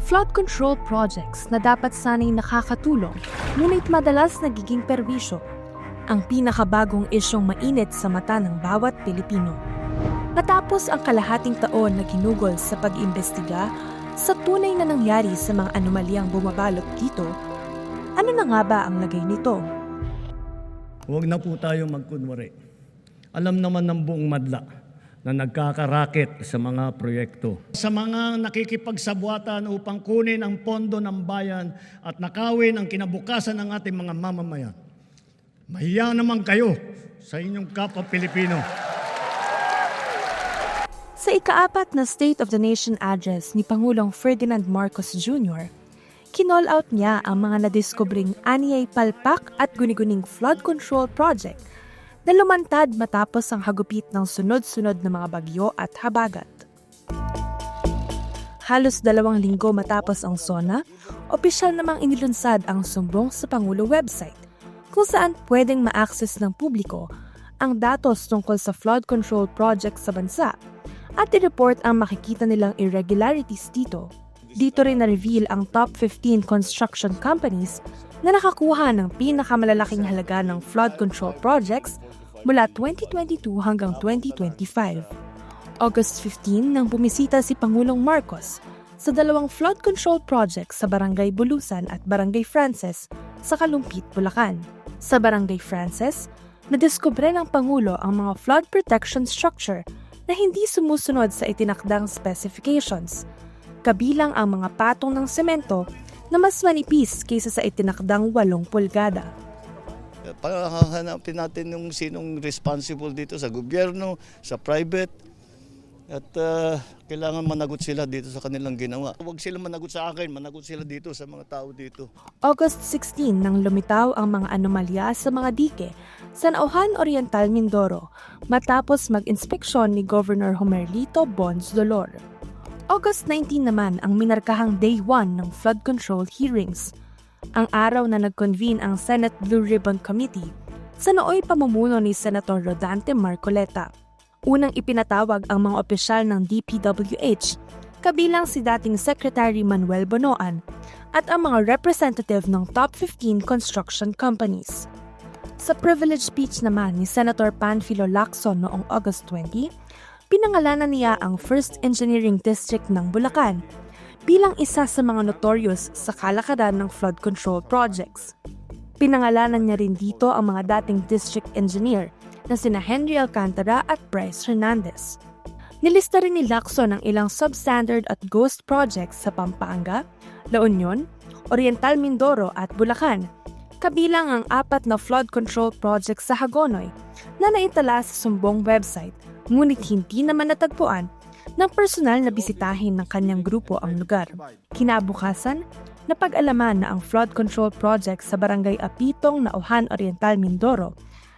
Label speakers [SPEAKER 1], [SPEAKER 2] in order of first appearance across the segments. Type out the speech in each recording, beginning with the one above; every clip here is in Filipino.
[SPEAKER 1] Flood control projects na dapat sanay nakakatulong, ngunit madalas nagiging perwisyo, ang pinakabagong isyong mainit sa mata ng bawat Pilipino. Natapos ang kalahating taon na ginugol sa pag-iimbestiga sa tunay na nangyari sa mga anomalyang bumabalot dito, ano na nga ba ang lagay nito?
[SPEAKER 2] Huwag na po tayo magkunwari. Alam naman ng buong madla na nagkakaraket sa mga proyekto. Sa mga nakikipagsabwatan upang kunin ang pondo ng bayan at nakawin ang kinabukasan ng ating mga mamamayan. Mahiya naman kayo sa inyong kapwa Pilipino.
[SPEAKER 1] Sa ika-4 na State of the Nation address ni Pangulong Ferdinand Marcos Jr., kinall out niya ang mga nadiskubring aniyay palpak at guni-guning flood control project na lumantad matapos ang hagupit ng sunod-sunod na mga bagyo at habagat. Halos 2 linggo matapos ang SONA, opisyal namang inilunsad ang sumbong sa Pangulo website kung saan pwedeng ma-access ng publiko ang datos tungkol sa flood control project sa bansa at i-report ang makikita nilang irregularities dito. Dito rin na-reveal ang top 15 construction companies na nakakuha ng pinakamalalaking halaga ng flood control projects mula 2022 hanggang 2025. August 15 nang bumisita si Pangulong Marcos sa 2 flood control projects sa Barangay Bulusan at Barangay Frances sa Kalumpit, Bulacan. Sa Barangay Frances, nadiskubre ng Pangulo ang mga flood protection structure na hindi sumusunod sa itinakdang specifications, kabilang ang mga patong ng semento na mas manipis kaysa sa itinakdang 8 pulgada.
[SPEAKER 3] Pahahanapin natin yung sinong responsible dito sa gobyerno, sa private, at kailangan managot sila dito sa kanilang ginawa. Huwag sila managot sa akin, managot sila dito sa mga tao dito.
[SPEAKER 1] August 16 nang lumitaw ang mga anomalya sa mga dike sa Nauhan Oriental, Mindoro matapos mag-inspeksyon ni Governor Homerlito Bons Dolor. August 19 naman ang minarkahang Day 1 ng flood control hearings, ang araw na nag-convene ang Senate Blue Ribbon Committee sa nooy pamumuno ni Senator Rodante Marcoleta. Unang ipinatawag ang mga opisyal ng DPWH, kabilang si dating Secretary Manuel Bonoan at ang mga representative ng top 15 construction companies. Sa privilege speech naman ni Senator Panfilo Lacson noong August 20, pinangalanan niya ang First Engineering District ng Bulacan bilang isa sa mga notorious sa kalakaran ng flood control projects. Pinangalanan niya rin dito ang mga dating district engineer na sina Henry Alcantara at Bryce Hernandez. Nilista rin ni Lacson ang ilang substandard at ghost projects sa Pampanga, La Union, Oriental Mindoro at Bulacan, kabilang ang 4 na flood control projects sa Hagonoy na naitala sa sumbong website, ngunit hindi naman natagpuan ng personal na bisitahin ng kanyang grupo ang lugar. Kinabukasan, napag-alaman na ang flood control project sa Barangay Apitong, Nauhan Oriental, Mindoro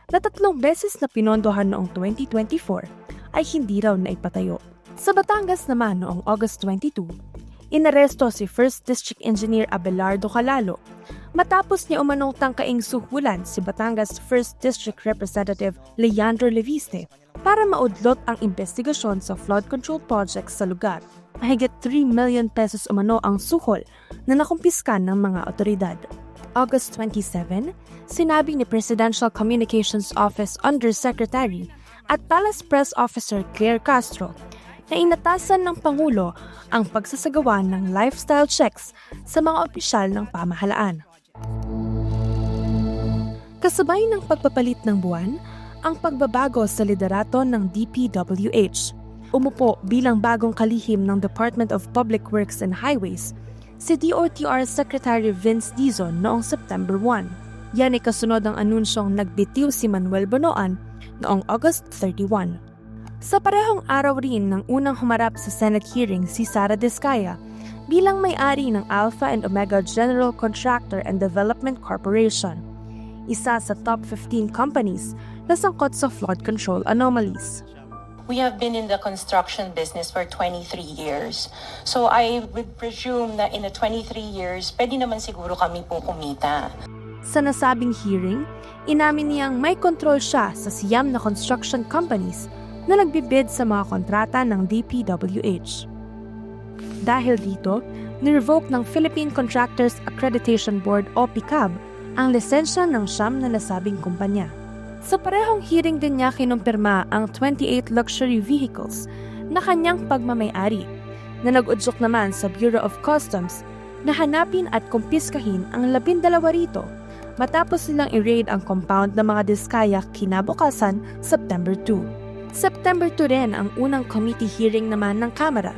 [SPEAKER 1] na 3 beses na pinondohan noong 2024 ay hindi raw naipatayo. Sa Batangas naman noong August 22, inaresto si First District Engineer Abelardo Calalo matapos niya umanong tangkaing suhulan si Batangas 1st District Representative Leandro Leviste para maudlot ang investigasyon sa flood control projects sa lugar. Mahigit 3 million pesos umano ang suhol na nakumpiskan ng mga otoridad. August 27, sinabi ni Presidential Communications Office Undersecretary at Palace Press Officer Claire Castro na inatasan ng Pangulo ang pagsasagawa ng lifestyle checks sa mga opisyal ng pamahalaan. Kasabay ng pagpapalit ng buwan, ang pagbabago sa liderato ng DPWH. Umupo bilang bagong kalihim ng Department of Public Works and Highways si DOTR Secretary Vince Dizon noong September 1. Yan ay kasunod ang anunsyong nagbitiw si Manuel Bonoan noong August 31. Sa parehong araw rin ng unang humarap sa Senate hearing si Sara Diskaya bilang may-ari ng Alpha and Omega General Contractor and Development Corporation, isa sa top 15 companies na sangkot sa flood control anomalies.
[SPEAKER 4] We have been in the construction business for 23 years. So I would presume na in the 23 years, pwede naman siguro kami po kumita.
[SPEAKER 1] Sa nasabing hearing, inamin niyang may kontrol siya sa siyam na construction companies na nagbibid sa mga kontrata ng DPWH. Dahil dito, nirevoke ng Philippine Contractors Accreditation Board o PICAB ang lisensya ng siyam na nasabing kumpanya. Sa parehong hearing din niya kinumpirma ang 28 luxury vehicles na kanyang pagmamay-ari na nag-udyok naman sa Bureau of Customs na hanapin at kumpiskahin ang 12 rito matapos nilang i-raid ang compound ng mga Diskaya kinabukasan September 2. September 2 rin ang unang committee hearing naman ng Kamara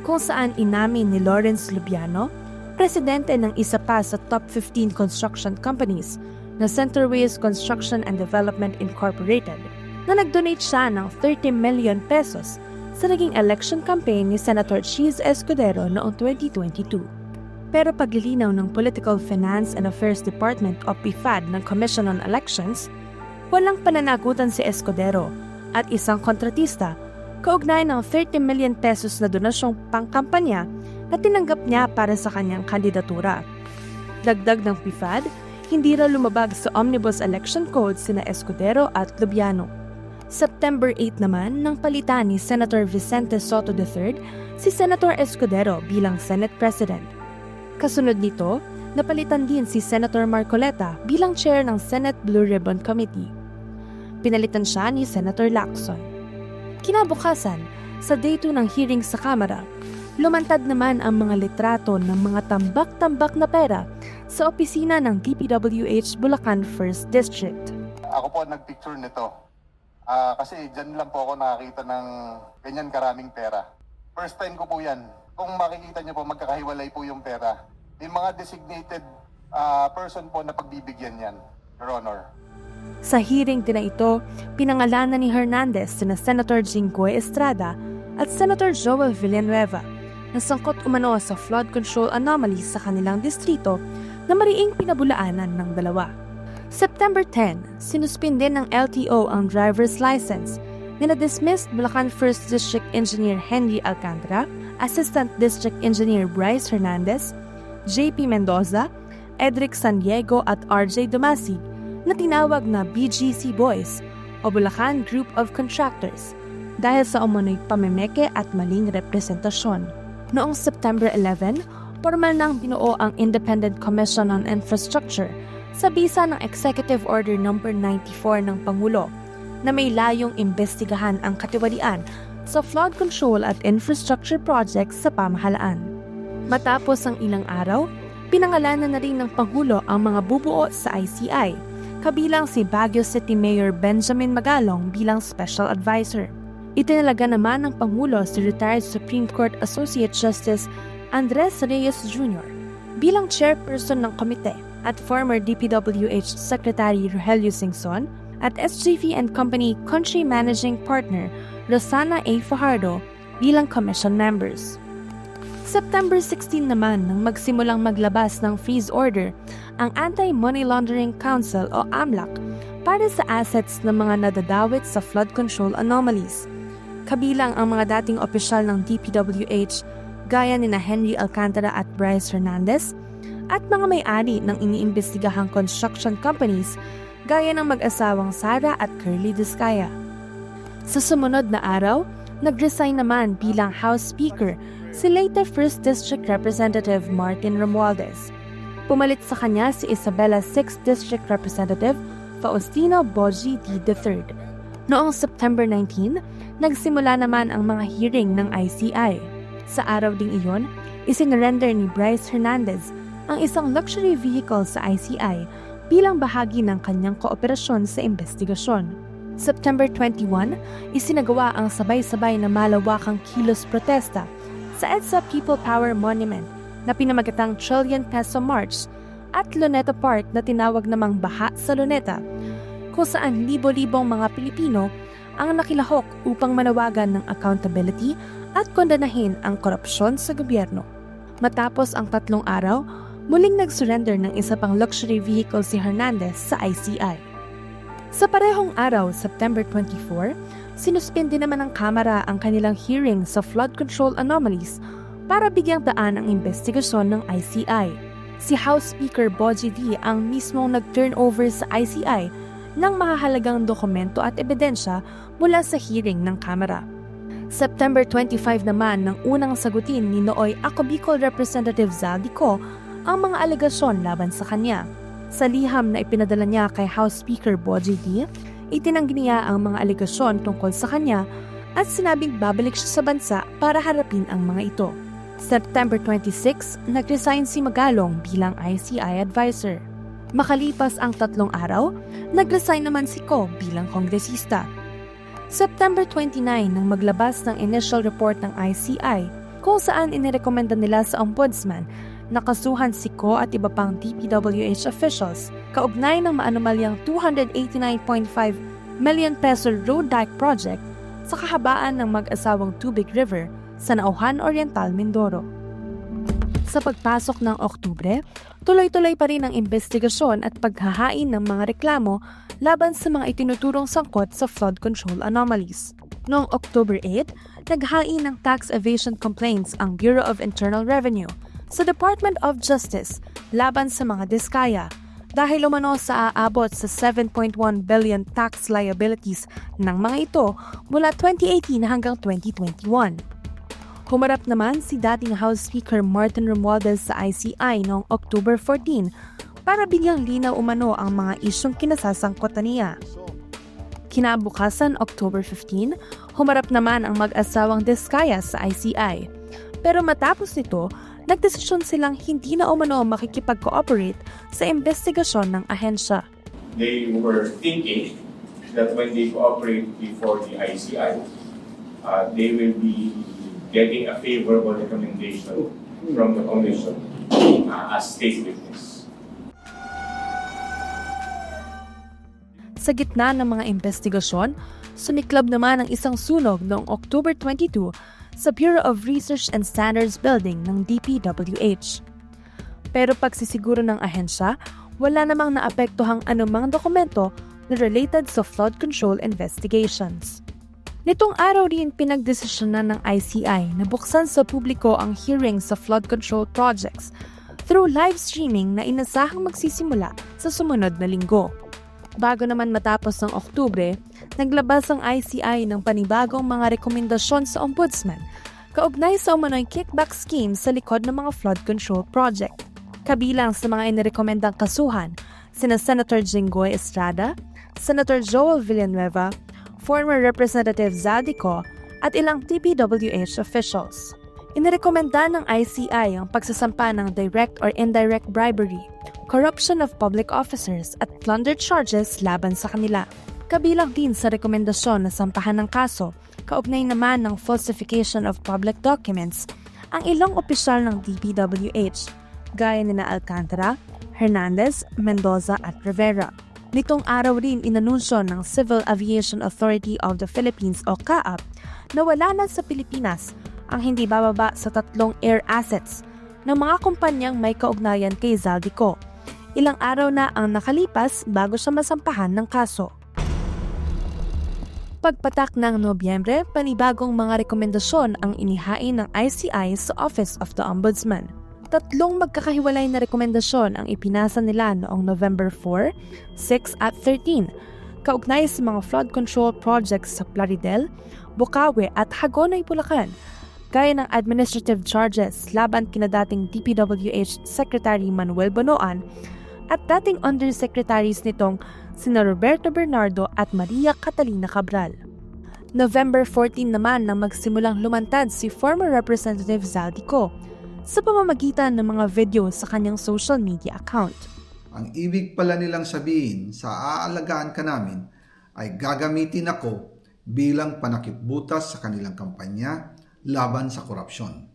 [SPEAKER 1] kung saan inamin ni Lawrence Lubiano, presidente ng isa pa sa top 15 construction companies na Centerways Construction and Development Incorporated, na nag-donate siya ng 30 million pesos sa naging election campaign ni Senator Cheese Escudero noong 2022. Pero paglilinaw ng Political Finance and Affairs Department o PIFAD ng Commission on Elections, walang pananagutan si Escudero at isang kontratista kaugnay ng 30 million pesos na donasyong pangkampanya na tinanggap niya para sa kanyang kandidatura. Dagdag ng PIFAD, hindi raw lumabag sa Omnibus Election Code sina Escudero at Lubiano. September 8 naman nang palitan ni Senator Vicente Soto III si Senator Escudero bilang Senate President. Kasunod nito, napalitan din si Senator Marcoleta bilang chair ng Senate Blue Ribbon Committee. Pinalitan siya ni Senator Lacson. Kinabukasan, sa day 2 ng hearing sa Kamara, lumantad naman ang mga litrato ng mga tambak-tambak na pera sa opisina ng DPWH Bulacan 1st District.
[SPEAKER 5] Ako po nagpicture nito. Kasi dyan lang po ako nakakita ng ganyan karaming pera. First time ko po yan. Kung makikita niyo po, magkakahiwalay po yung pera. Yung mga designated person po na pagbibigyan yan, Your Honor.
[SPEAKER 1] Sa hearing din na ito, pinangalanan ni Hernandez sina Senator Jinggoy Estrada at Senator Joel Villanueva na sangkot umano sa flood control anomalies sa kanilang distrito na mariing pinabulaanan ng dalawa. September 10, sinuspinde ng LTO ang driver's license ni na-dismissed Bulacan 1st District Engineer Henry Alcantara, Assistant District Engineer Bryce Hernandez, JP Mendoza, Edric San Diego at RJ Dumasig na tinawag na BGC Boys o Bulacan Group of Contractors dahil sa umunoy pamemeke at maling representasyon. Noong September 11, formal nang binuo ang Independent Commission on Infrastructure sa bisa ng Executive Order No. 94 ng Pangulo na may layong imbestigahan ang katiwalian sa flood control at infrastructure projects sa pamahalaan. Matapos ang ilang araw, pinangalanan na rin ng Pangulo ang mga bubuo sa ICI, kabilang si Baguio City Mayor Benjamin Magalong bilang Special Advisor. Itinalaga naman ng Pangulo si retired Supreme Court Associate Justice Andres Reyes Jr. bilang chairperson ng komite at former DPWH Secretary Rogelio Singson at SJV & Company Country Managing Partner Rosana A. Fajardo bilang commission members. September 16 naman nang magsimulang maglabas ng freeze order ang Anti-Money Laundering Council o AMLAC para sa assets ng mga nadadawit sa flood control anomalies. Kabilang ang mga dating opisyal ng DPWH gaya ni na Henry Alcantara at Bryce Hernandez at mga may-ari ng iniimbestigahang construction companies gaya ng mag-asawang Sara at Curly Diskaya. Sa sumunod na araw, nag-resign naman bilang House Speaker si late 1st District Representative Martin Romualdez. Pumalit sa kanya si Isabela 6th District Representative Faustino Boji D. III. Noong September 19, nagsimula naman ang mga hearing ng ICI. Sa araw ding iyon, isinurrender ni Bryce Hernandez ang isang luxury vehicle sa ICI bilang bahagi ng kanyang kooperasyon sa investigasyon. September 21, isinagawa ang sabay-sabay na malawakang kilos protesta sa EDSA People Power Monument na pinamagatang Trillion Peso March at Luneta Park na tinawag namang Baha sa Luneta, kung saan libo-libong mga Pilipino ang nakilahok upang manawagan ng accountability at kondanahin ang korupsyon sa gobyerno. Matapos ang 3 araw, muling nag-surrender ng isa pang luxury vehicle si Hernandez sa ICI. Sa parehong araw, September 24, sinuspindi naman ng Kamara ang kanilang hearing sa flood control anomalies para bigyang daan ang investigasyon ng ICI. Si House Speaker Boji D. ang mismong nag-turnover sa ICI ng mahahalagang dokumento at ebidensya mula sa hearing ng Kamara. September 25 naman nang unang sagutin ni nooy Ako Bicol Representative Zaldico ang mga alegasyon laban sa kanya. Sa liham na ipinadala niya kay House Speaker Bogie D, itinanggi niya ang mga alegasyon tungkol sa kanya at sinabing babalik siya sa bansa para harapin ang mga ito. September 26, nag-resign si Magalong bilang ICI advisor. Makalipas ang 3 araw, nag-resign naman si Ko bilang kongresista. September 29 nang maglabas ng initial report ng ICI kung saan inirekomenda nila sa Ombudsman na kasuhan si Ko at iba pang DPWH officials kaugnay ng maanumalyang 289.5 million peso road dike project sa kahabaan ng mag-asawang Tubig River sa Nauhan Oriental, Mindoro. Sa pagpasok ng Oktubre, tuloy-tuloy pa rin ang investigasyon at paghahain ng mga reklamo laban sa mga itinuturong sangkot sa flood control anomalies. Noong October 8, naghain ng tax evasion complaints ang Bureau of Internal Revenue sa Department of Justice laban sa mga diskaya dahil umano sa aabot sa 7.1 billion tax liabilities ng mga ito mula 2018 hanggang 2021. Humarap naman si dating House Speaker Martin Romualdez sa ICI noong October 14 para bigyang linaw umano ang mga isyong kinasasangkutan niya. Kinabukasan, October 15, humarap naman ang mag-asawang Diskaya sa ICI. Pero matapos nito, nagdesisyon silang hindi na umano makikipag-cooperate sa investigasyon ng ahensya.
[SPEAKER 6] They were thinking that when they cooperate before the ICI, they will be getting a favorable recommendation from the Commission as state witness.
[SPEAKER 1] Sa gitna ng mga investigasyon, sumiklab naman ang isang sunog noong October 22 sa Bureau of Research and Standards Building ng DPWH. Pero pagsisiguro ng ahensya, wala namang naapektuhang anumang dokumento na related sa flood control investigations. Nitong araw rin pinagdesisyonan ng ICI na buksan sa publiko ang hearing sa flood control projects through live streaming na inasahang magsisimula sa sumunod na linggo. Bago naman matapos ng Oktubre, naglabas ang ICI ng panibagong mga rekomendasyon sa Ombudsman kaugnay sa umano'y kickback scheme sa likod ng mga flood control project. Kabilang sa mga inirekomendang kasuhan, sina Senator Jinggoy Estrada, Senator Joel Villanueva, former Representative Zaldico at ilang DPWH officials. Inirekomenda ng ICI ang pagsasampa ng direct or indirect bribery, corruption of public officers at plunder charges laban sa kanila. Kabilang din sa rekomendasyon na sampahan ng kaso, kaugnay naman ng falsification of public documents, ang ilang opisyal ng DPWH, gaya nina Alcantara, Hernandez, Mendoza at Rivera. Nitong araw rin inanunsyo ng Civil Aviation Authority of the Philippines o CAAP na wala na sa Pilipinas ang hindi bababa sa 3 air assets ng mga kumpanyang may kaugnayan kay Zaldico. Ilang araw na ang nakalipas bago siya masampahan ng kaso. Pagpatak ng Nobyembre, panibagong mga rekomendasyon ang inihain ng ICI sa Office of the Ombudsman. 3 magkakahiwalay na rekomendasyon ang ipinasa nila noong November 4, 6 at 13, kaugnay sa mga flood control projects sa Plaridel, Bukawi at Hagonoy, Bulacan, gaya ng administrative charges laban kina dating DPWH Secretary Manuel Bonoan at dating undersecretaries nitong sina Roberto Bernardo at Maria Catalina Cabral. November 14 naman nang magsimulang lumantad si former Representative Zaldico sa pamamagitan ng mga video sa kanyang social media account.
[SPEAKER 7] Ang ibig pala nilang sabihin sa aalagaan ka namin ay gagamitin ako bilang panakipbutas sa kanilang kampanya laban sa korupsyon.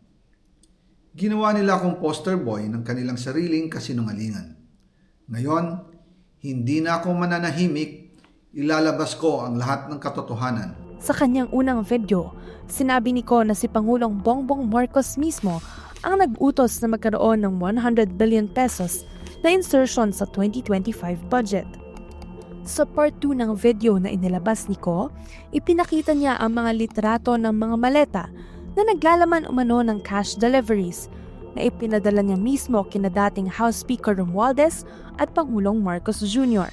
[SPEAKER 7] Ginawa nila akong poster boy ng kanilang sariling kasinungalingan. Ngayon, hindi na ako mananahimik, ilalabas ko ang lahat ng katotohanan.
[SPEAKER 1] Sa kanyang unang video, sinabi ni Ko na si Pangulong Bongbong Marcos mismo ang nag-utos na magkaroon ng 100 billion pesos na insertion sa 2025 budget. Sa part 2 ng video na inilabas ni Ko, ipinakita niya ang mga litrato ng mga maleta na naglalaman umano ng cash deliveries na ipinadala niya mismo kina dating House Speaker Romualdez at Pangulong Marcos Jr.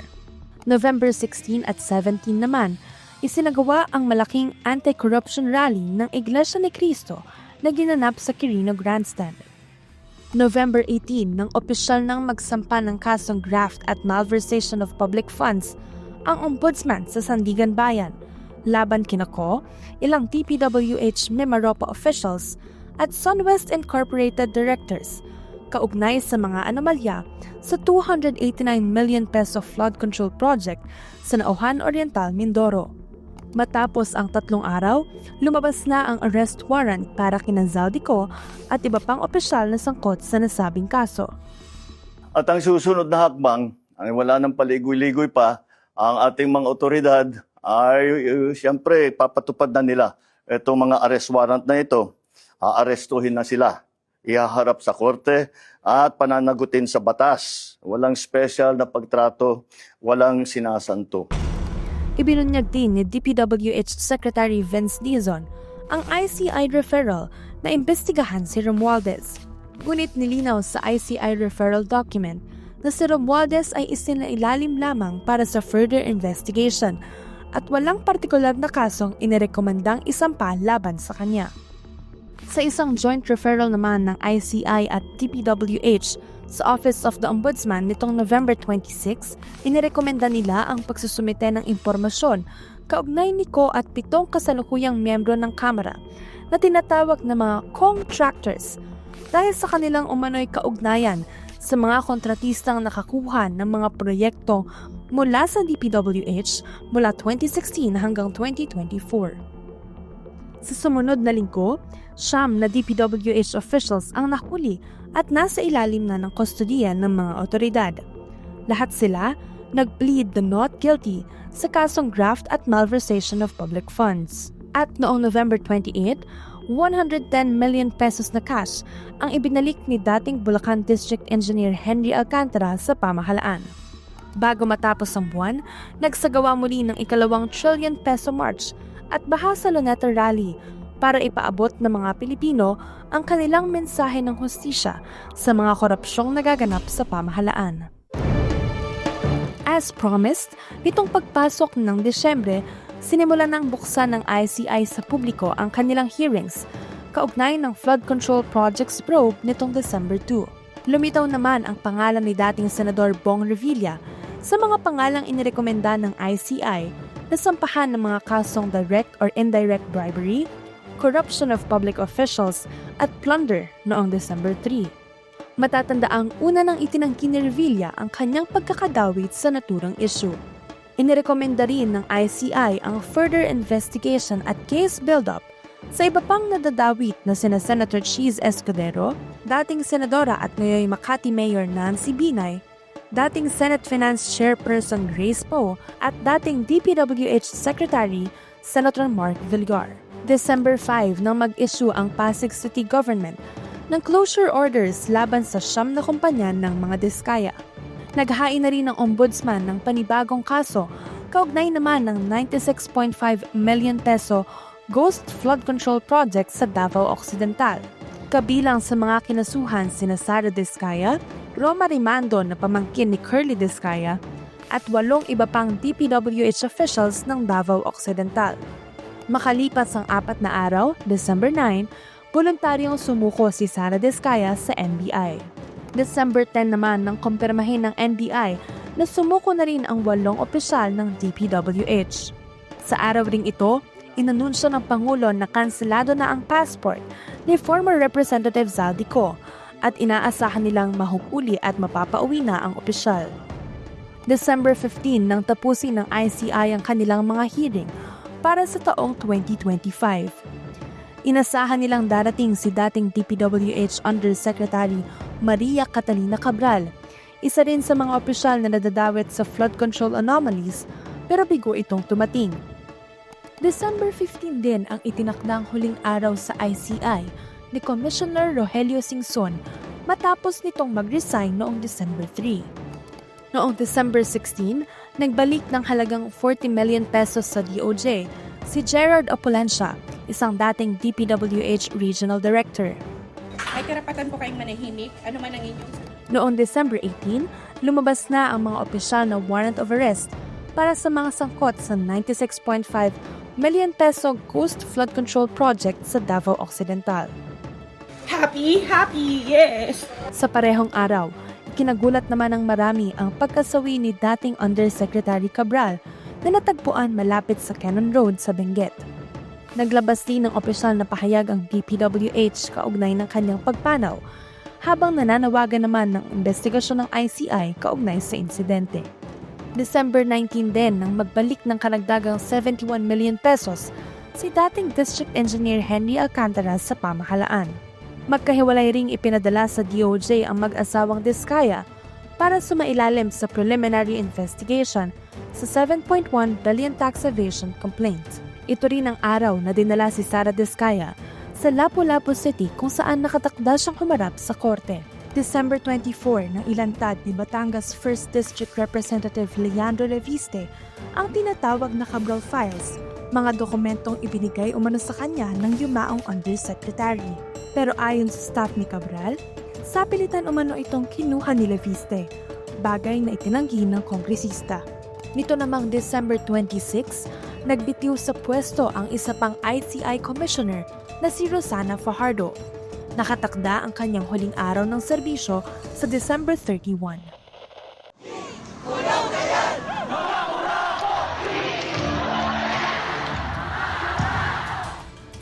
[SPEAKER 1] November 16 at 17 naman, isinagawa ang malaking anti-corruption rally ng Iglesia ni Cristo na ginanap sa Quirino Grandstand. November 18 nang opisyal nang magsampa ng kasong graft at malversation of public funds ang ombudsman sa Sandigan Bayan laban kina Ko, ilang DPWH Mimaropa officials at SunWest Incorporated directors kaugnay sa mga anomalya sa 289 million peso flood control project sa Nauhan Oriental, Mindoro. Matapos ang 3 araw, lumabas na ang arrest warrant para kina Zaldico at iba pang opisyal na sangkot sa nasabing kaso.
[SPEAKER 3] At ang susunod na hakbang, ay wala nang paligoy-ligoy pa, ang ating mga otoridad ay siyempre papatupad na nila itong mga arrest warrant na ito. Aarestuhin na sila, ihaharap sa korte at pananagutin sa batas. Walang special na pagtrato, walang sinasanto.
[SPEAKER 1] Ibinunyag din ni DPWH Secretary Vince Dizon ang ICI referral na imbestigahan si Romualdez. Ngunit nilinaw sa ICI referral document na si Romualdez ay isinailalim lamang para sa further investigation at walang partikular na kasong inirekomendang isampa laban sa kanya. Sa isang joint referral naman ng ICI at DPWH sa Office of the Ombudsman nitong November 26, inirekomenda nila ang pagsusumite ng impormasyon kaugnay ni Ko at 7 kasalukuyang miyembro ng Kamara na tinatawag na mga contractors dahil sa kanilang umano'y kaugnayan sa mga kontratistang nakakuha ng mga proyekto mula sa DPWH mula 2016 hanggang 2024. Sa sumunod na linggo, 9 na DPWH officials ang nahuli at nasa ilalim na ng kustodiya ng mga otoridad. Lahat sila nag-plead the not guilty sa kasong graft at malversation of public funds. At noong November 28, 110 million pesos na cash ang ibinalik ni dating Bulacan District Engineer Henry Alcantara sa pamahalaan. Bago matapos ang buwan, nagsagawa muli ng ika-2 trillion peso march at bahasa Luneta Rally para ipaabot ng mga Pilipino ang kanilang mensahe ng hustisya sa mga korupsyong nagaganap sa pamahalaan. As promised, nitong pagpasok ng Desyembre, sinimulan ng buksan ng ICI sa publiko ang kanilang hearings kaugnay ng Flood Control Projects probe nitong December 2. Lumitaw naman ang pangalan ni dating Senador Bong Revilla sa mga pangalang inirekomenda ng ICI na sampahan ng mga kasong direct or indirect bribery, corruption of public officials at plunder noong December 3. Matatandaang una nang itinanggi ni Revilla ang kanyang pagkakadawit sa naturang issue. Inirekomenda rin ng ICI ang further investigation at case build-up sa iba pang nadadawit na sina Senator Cheese Escudero, dating Senadora at ngayon Makati Mayor Nancy Binay, dating Senate Finance Chairperson Grace Poe at dating DPWH Secretary Senator Mark Villar. December 5 nang mag-issue ang Pasig City Government ng closure orders laban sa 9 na kumpanya ng mga diskaya. Naghain na rin ng ombudsman ng panibagong kaso kaugnay naman ng 96.5 million peso ghost flood control project sa Davao Occidental. Kabilang sa mga kinasuhan sina Sara Diskaya, Roma Rimando na pamangkin ni Curly Diskaya at 8 iba pang DPWH officials ng Davao Occidental. Makalipas ang 4 na araw, December 9, voluntaryong sumuko si Sara Diskaya sa NBI. December 10 naman nang kumpirmahin ng NBI na sumuko na rin ang 8 opisyal ng DPWH. Sa araw ring ito, inanunsyo ng Pangulo na kanselado na ang passport ni former Representative Zaldico at inaasahan nilang mahuhuli at mapapauwi na ang opisyal. December 15 nang tapusin ng ICI ang kanilang mga hearing para sa taong 2025. Inasahan nilang darating si dating DPWH Undersecretary Maria Catalina Cabral, isa rin sa mga opisyal na nadadawit sa flood control anomalies pero bigo itong tumating. December 15 din ang itinakdang huling araw sa ICI ni Commissioner Rogelio Singson matapos nitong mag-resign noong December 3. Noong December 16, nagbalik ng halagang 40 million pesos sa DOJ si Gerard Opulencia, isang dating DPWH Regional Director.
[SPEAKER 8] May karapatan po kayong manahimik, ano man ang inyong...
[SPEAKER 1] Noong December 18, lumabas na ang mga opisyal na warrant of arrest para sa mga sangkot sa 96.5 million peso Coast Flood Control Project sa Davao Occidental.
[SPEAKER 8] Happy, yes!
[SPEAKER 1] Sa parehong araw, kinagulat naman ng marami ang pagkasawi ni dating Undersecretary Cabral na natagpuan malapit sa Cannon Road sa Benguet. Naglabas din ng opisyal na pahayag ang DPWH kaugnay ng kanyang pagpanaw, habang nananawagan naman ng investigasyon ng ICI kaugnay sa insidente. December 19 din nang magbalik ng karagdagang 71 million pesos si dating District Engineer Henry Alcantara sa pamahalaan. Magkahiwalay ring ipinadala sa DOJ ang mag-asawang Diskaya para sumailalim sa preliminary investigation sa 7.1 billion tax evasion complaint. Ito rin ang araw na dinala si Sara Diskaya sa Lapu-Lapu City kung saan nakatakda siyang humarap sa korte. December 24 nang ilantad ni Batangas 1st District Representative Leandro Reviste ang tinatawag na Cabral Files, mga dokumentong ibinigay umano sa kanya ng yumaong Undersecretary. Pero ayon sa staff ni Cabral, sapilitan umano itong kinuha ni Reviste, bagay na itinanggi ng kongresista. Nito namang December 26, nagbitiw sa pwesto ang isa pang ICI Commissioner na si Rosana Fajardo. Nakatakda ang kanyang huling araw ng serbisyo sa December 31.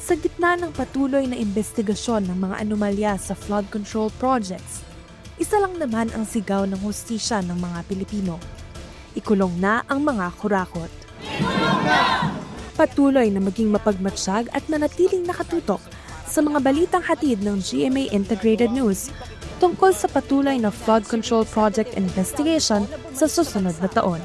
[SPEAKER 1] Sa gitna ng patuloy na investigasyon ng mga anomalya sa flood control projects, isa lang naman ang sigaw ng hustisya ng mga Pilipino. Ikulong na ang mga kurakot. Patuloy na maging mapagmatsyag at manatiling nakatutok sa mga balitang hatid ng GMA Integrated News tungkol sa patuloy na flood control project investigation sa susunod na taon.